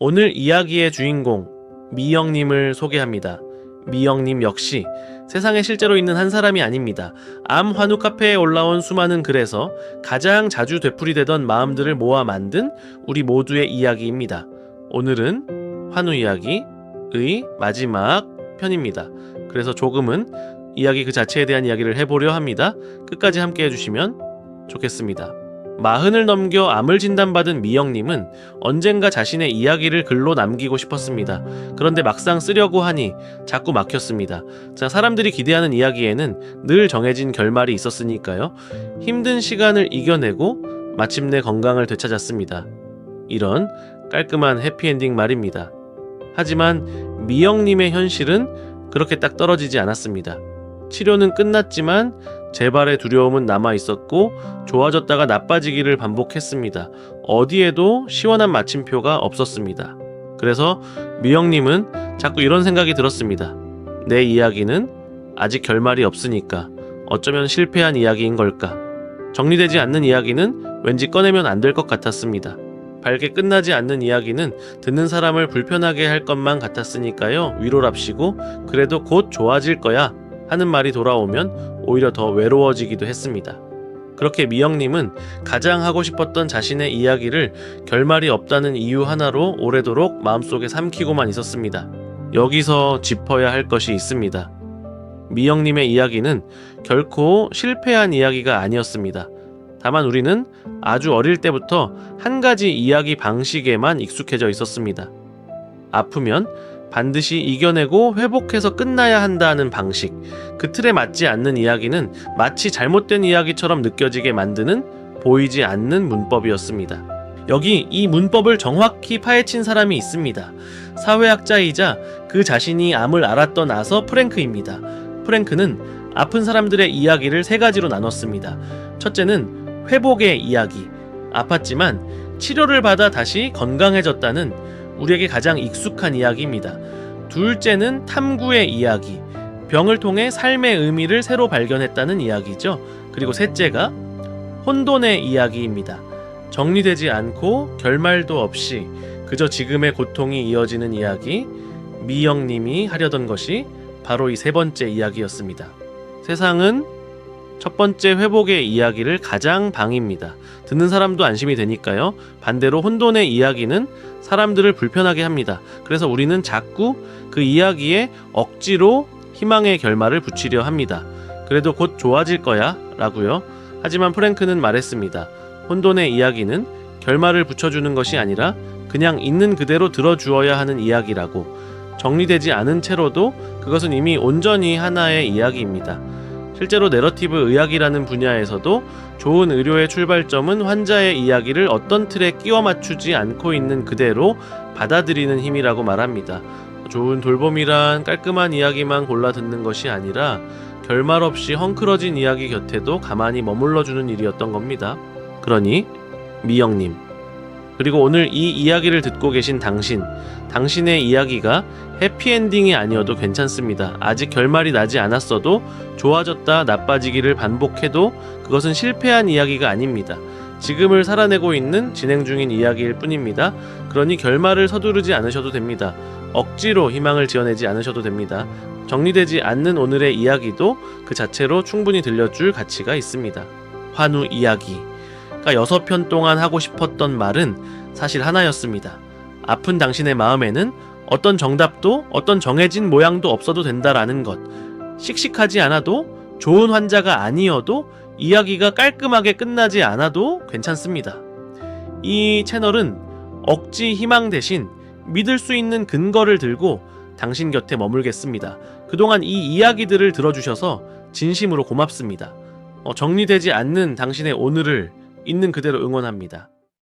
오늘 이야기의 주인공 미영님을 소개합니다. 미영님 역시 세상에 실제로 있는 한 사람이 아닙니다. 암 환우 카페에 올라온 수많은 글에서 가장 자주 되풀이되던 마음들을 모아 만든 우리 모두의 이야기입니다. 오늘은 환우 이야기의 마지막 편입니다. 그래서 조금은 이야기 그 자체에 대한 이야기를 해보려 합니다. 끝까지 함께 해주시면 좋겠습니다. 40을 넘겨 암을 진단받은 미영님은 언젠가 자신의 이야기를 글로 남기고 싶었습니다. 그런데 막상 쓰려고 하니 자꾸 막혔습니다. 자, 사람들이 기대하는 이야기에는 늘 정해진 결말이 있었으니까요. 힘든 시간을 이겨내고 마침내 건강을 되찾았습니다. 이런 깔끔한 해피엔딩 말입니다. 하지만 미영님의 현실은 그렇게 딱 떨어지지 않았습니다. 치료는 끝났지만 재발의 두려움은 남아있었고 좋아졌다가 나빠지기를 반복했습니다. 어디에도 시원한 마침표가 없었습니다. 그래서 미영님은 자꾸 이런 생각이 들었습니다. 내 이야기는 아직 결말이 없으니까 어쩌면 실패한 이야기인 걸까? 정리되지 않는 이야기는 왠지 꺼내면 안 될 것 같았습니다. 밝게 끝나지 않는 이야기는 듣는 사람을 불편하게 할 것만 같았으니까요. 위로랍시고 그래도 곧 좋아질 거야 하는 말이 돌아오면 오히려 더 외로워지기도 했습니다. 그렇게 미영님은 가장 하고 싶었던 자신의 이야기를 결말이 없다는 이유 하나로 오래도록 마음속에 삼키고만 있었습니다. 여기서 짚어야 할 것이 있습니다. 미영님의 이야기는 결코 실패한 이야기가 아니었습니다. 다만 우리는 아주 어릴 때부터 한 가지 이야기 방식에만 익숙해져 있었습니다. 아프면 반드시 이겨내고 회복해서 끝나야 한다는 방식, 그 틀에 맞지 않는 이야기는 마치 잘못된 이야기처럼 느껴지게 만드는 보이지 않는 문법이었습니다. 여기 이 문법을 정확히 파헤친 사람이 있습니다. 사회학자이자 그 자신이 암을 앓았던 아서 프랭크입니다. 프랭크는 아픈 사람들의 이야기를 세 가지로 나눴습니다. 첫째는 회복의 이야기, 아팠지만 치료를 받아 다시 건강해졌다는 우리에게 가장 익숙한 이야기입니다. 둘째는 탐구의 이야기, 병을 통해 삶의 의미를 새로 발견했다는 이야기죠. 그리고 셋째가 혼돈의 이야기입니다. 정리되지 않고 결말도 없이 그저 지금의 고통이 이어지는 이야기, 미영님이 하려던 것이 바로 이 세 번째 이야기였습니다. 세상은 첫 번째 회복의 이야기를 가장 방입니다. 듣는 사람도 안심이 되니까요. 반대로 혼돈의 이야기는 사람들을 불편하게 합니다. 그래서 우리는 자꾸 그 이야기에 억지로 희망의 결말을 붙이려 합니다. 그래도 곧 좋아질 거야 라고요. 하지만 프랭크는 말했습니다. 혼돈의 이야기는 결말을 붙여주는 것이 아니라 그냥 있는 그대로 들어주어야 하는 이야기라고. 정리되지 않은 채로도 그것은 이미 온전히 하나의 이야기입니다. 실제로 내러티브 의학이라는 분야에서도 좋은 의료의 출발점은 환자의 이야기를 어떤 틀에 끼워 맞추지 않고 있는 그대로 받아들이는 힘이라고 말합니다. 좋은 돌봄이란 깔끔한 이야기만 골라 듣는 것이 아니라 결말 없이 헝클어진 이야기 곁에도 가만히 머물러주는 일이었던 겁니다. 그러니 미영님, 그리고 오늘 이 이야기를 듣고 계신 당신의 이야기가 해피엔딩이 아니어도 괜찮습니다. 아직 결말이 나지 않았어도 좋아졌다 나빠지기를 반복해도 그것은 실패한 이야기가 아닙니다. 지금을 살아내고 있는 진행 중인 이야기일 뿐입니다. 그러니 결말을 서두르지 않으셔도 됩니다. 억지로 희망을 지어내지 않으셔도 됩니다. 정리되지 않는 오늘의 이야기도 그 자체로 충분히 들려줄 가치가 있습니다. 환우 이야기가 6편 동안 하고 싶었던 말은 사실 하나였습니다. 아픈 당신의 마음에는 어떤 정답도 어떤 정해진 모양도 없어도 된다라는 것. 씩씩하지 않아도 좋은 환자가 아니어도 이야기가 깔끔하게 끝나지 않아도 괜찮습니다. 이 채널은 억지 희망 대신 믿을 수 있는 근거를 들고 당신 곁에 머물겠습니다. 그동안 이 이야기들을 들어주셔서 진심으로 고맙습니다. 정리되지 않는 당신의 오늘을 있는 그대로 응원합니다.